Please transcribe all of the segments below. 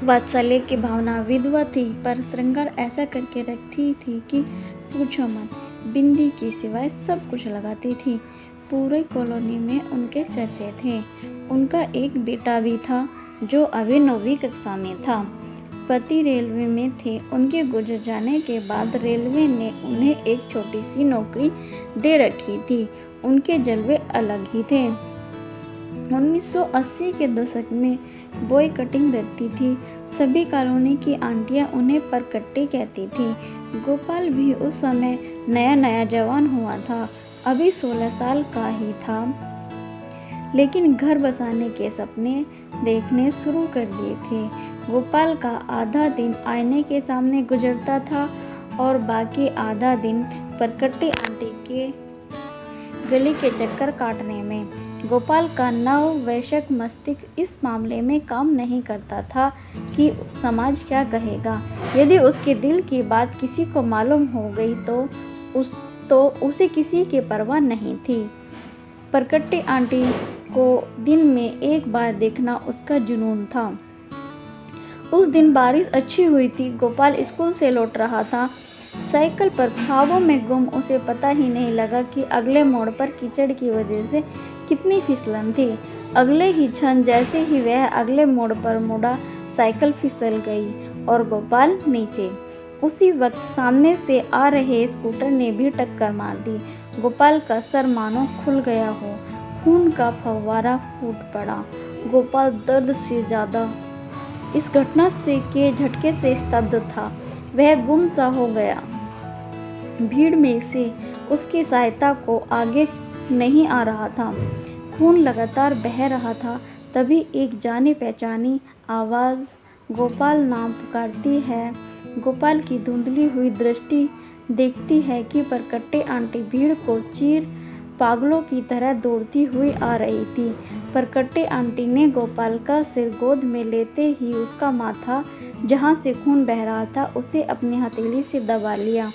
वात्सल्य की भावना विधवा थी, पर श्रृंगार ऐसा करके रखती थी कि पूछो मत। बिंदी के सिवाय सब कुछ लगाती थी। पूरे कॉलोनी में उनके चर्चे थे। उनका एक बेटा भी था जो अभी 9वीं कक्षा में था। पति रेलवे में थे। उनके गुजर जाने के बाद रेलवे ने उन्हें एक छोटी सी नौकरी दे रखी थी। उनके जलवे अलग ही थे। 1980 के दशक में बॉय कटिंग रहती थी। सभी कॉलोनी की आंटियां उन्हें परकट्टी कहती थी। गोपाल भी उस समय नया नया जवान हुआ था, अभी 16 साल का ही था, लेकिन घर बसाने के सपने देखने शुरू कर दिए थे। गोपाल का आधा दिन आईने के सामने गुजरता था और बाकी आधा दिन परकट्टी आंटी के गली के चक्कर काटने में। गोपाल का नववयस्क मस्तिष्क इस मामले में काम नहीं करता था कि समाज क्या कहेगा। यदि उसके दिल की बात किसी को मालूम हो गई तो उसे किसी की परवाह नहीं थी। परकट्टी आंटी को दिन में एक बार देखना उसका जुनून था। उस दिन बारिश अच्छी हुई थी। गोपाल स्कूल से लौट रहा था, साइकिल पर ख्वाबों में गुम। उसे पता ही नहीं लगा कि अगले मोड़ पर कीचड़ की वजह से कितनी फिसलन थी। अगले ही क्षण जैसे ही वह अगले मोड़ पर मुड़ा, साइकिल फिसल गई और गोपाल नीचे। उसी वक्त सामने से आ रहे स्कूटर ने भी टक्कर मार दी। गोपाल का सर मानो खुल गया हो, खून का फव्वारा फूट पड़ा। गोपाल दर्द से ज्यादा इस घटना के झटके से स्तब्ध था। वह गुम सा हो गया। भीड़ में से उसकी सहायता को आगे नहीं आ रहा था। खून लगातार बह रहा था। तभी एक जानी पहचानी आवाज गोपाल नाम पुकारती है। गोपाल की धुंधली हुई दृष्टि देखती है कि परकट्टी आंटी भीड़ को चीर पागलों की तरह दौड़ती हुई आ रही थी। परकट्टी आंटी ने गोपाल का सिर गोद में लेते ही उसका माथा, जहां से खून बह रहा था, उसे अपनी हथेली से दबा लिया।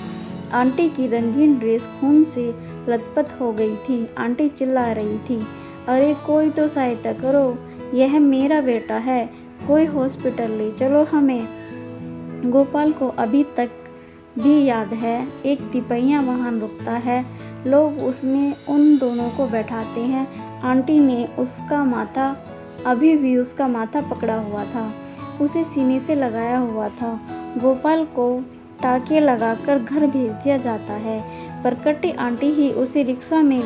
आंटी की रंगीन ड्रेस खून से लथपथ हो गई थी। आंटी चिल्ला रही थी, अरे कोई तो सहायता करो, यह मेरा बेटा है, कोई हॉस्पिटल ले चलो हमें। गोपाल को अभी तक भी याद है, एक तिपहिया वाहन रुकता है, लोग उसमें उन दोनों को बैठाते हैं। आंटी ने अभी भी उसका माथा पकड़ा हुआ था, उसे सीने से लगाया हुआ था। गोपाल को टाके लगाकर घर भेज दिया जाता है। परकट्टी आंटी ही उसे रिक्शा में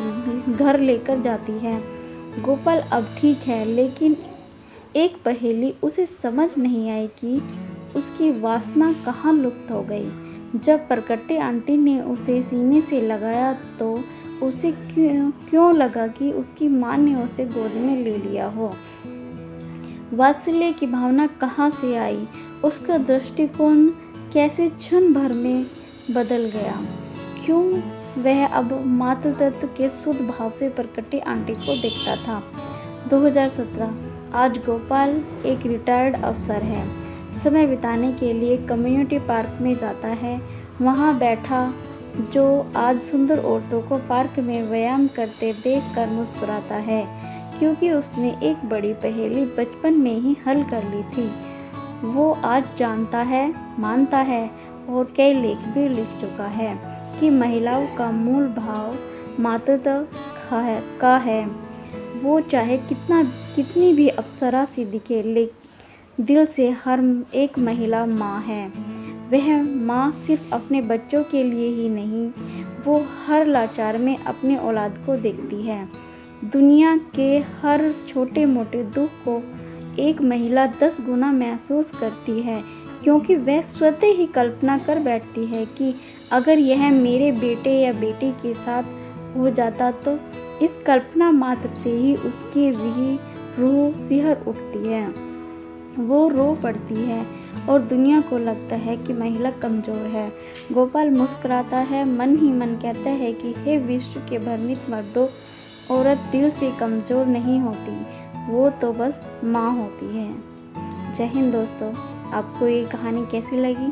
घर लेकर जाती है। गोपाल अब ठीक है, लेकिन एक पहेली उसे समझ नहीं आई कि उसकी वासना कहाँ लुप्त हो गई। जब परकट्टी आंटी ने उसे सीने से लगाया तो उसे क्यों लगा कि उसकी माँ ने उसे गोद में ले लिया हो। वात्सल्य की भावना कहाँ से आई, उसका दृष्टिकोण कैसे क्षण भर में बदल गया। क्यों वह अब मातृत्व के शुद्ध भाव से परकट्टी आंटी को देखता था। 2017 आज गोपाल एक रिटायर्ड अफसर है। समय बिताने के लिए कम्युनिटी पार्क में जाता है। वहां बैठा जो आज सुंदर औरतों को पार्क में व्यायाम करते देखकर मुस्कुराता है, क्योंकि उसने एक बड़ी पहेली बचपन में ही हल कर ली थी। वो आज जानता है, मानता है और कई लेख भी लिख चुका है कि महिलाओं का मूल भाव मातृत्व का है। वो चाहे कितनी भी अप्सरा सी दिखे, लेकिन दिल से हर एक महिला माँ है। वह माँ सिर्फ अपने बच्चों के लिए ही नहीं, वो हर लाचार में अपनी औलाद को देखती है। दुनिया के हर छोटे मोटे दुख को एक महिला 10 गुना महसूस करती है, क्योंकि वह स्वतः ही कल्पना कर बैठती है कि अगर यह मेरे बेटे या बेटी के साथ हो जाता तो इस कल्पना मात्र से ही उसकी रूह सिहर उठती है। वो रो पड़ती है और दुनिया को लगता है कि महिला कमजोर है। गोपाल मुस्कुराता है, मन ही मन कहता है कि हे विश्व के भ्रमित मर्दों, औरत दिल से कमजोर नहीं होती, वो तो बस माँ होती है। जय हिंद दोस्तों, आपको ये कहानी कैसी लगी?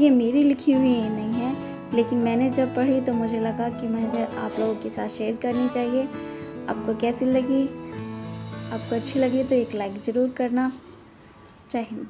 ये मेरी लिखी हुई नहीं है, लेकिन मैंने जब पढ़ी तो मुझे लगा कि मुझे आप लोगों के साथ शेयर करनी चाहिए। आपको कैसी लगी? आपको अच्छी लगी तो एक लाइक ज़रूर करना। जय हिंद।